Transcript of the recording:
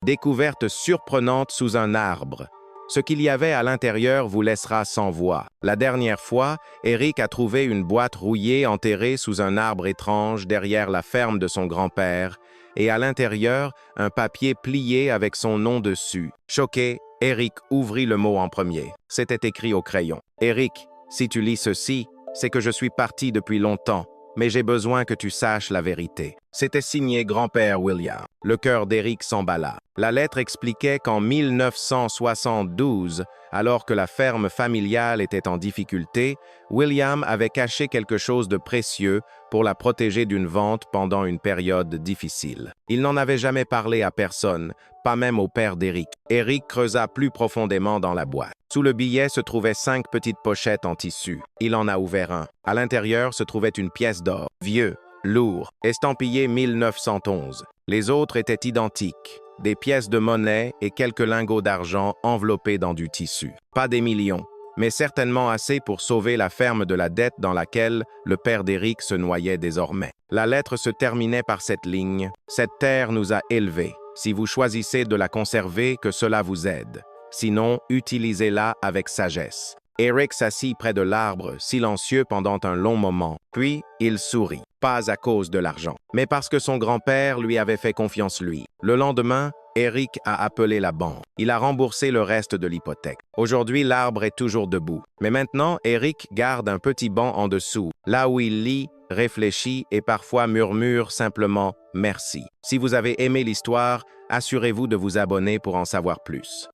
Découverte surprenante sous un arbre. Ce qu'il y avait à l'intérieur vous laissera sans voix. La dernière fois, Eric a trouvé une boîte rouillée enterrée sous un arbre étrange derrière la ferme de son grand-père, et à l'intérieur, un papier plié avec son nom dessus. Choqué, Eric ouvrit le mot en premier. C'était écrit au crayon. « Eric, si tu lis ceci, c'est que je suis parti depuis longtemps, mais j'ai besoin que tu saches la vérité. » C'était signé grand-père William. Le cœur d'Eric s'emballa. La lettre expliquait qu'en 1972, alors que la ferme familiale était en difficulté, William avait caché quelque chose de précieux pour la protéger d'une vente pendant une période difficile. Il n'en avait jamais parlé à personne, pas même au père d'Eric. Eric creusa plus profondément dans la boîte. Sous le billet se trouvaient 5 petites pochettes en tissu. Il en a ouvert un. À l'intérieur se trouvait une pièce d'or, vieux, lourd, estampillé 1911. Les autres étaient identiques, des pièces de monnaie et quelques lingots d'argent enveloppés dans du tissu. Pas des millions, mais certainement assez pour sauver la ferme de la dette dans laquelle le père d'Eric se noyait désormais. La lettre se terminait par cette ligne: « Cette terre nous a élevés. Si vous choisissez de la conserver, que cela vous aide. Sinon, utilisez-la avec sagesse. » Eric s'assit près de l'arbre, silencieux pendant un long moment. Puis, il sourit. Pas à cause de l'argent, mais parce que son grand-père lui avait fait confiance lui. Le lendemain, Eric a appelé la banque. Il a remboursé le reste de l'hypothèque. Aujourd'hui, l'arbre est toujours debout. Mais maintenant, Eric garde un petit banc en dessous, là où il lit, réfléchit et parfois murmure simplement « merci ». Si vous avez aimé l'histoire, assurez-vous de vous abonner pour en savoir plus.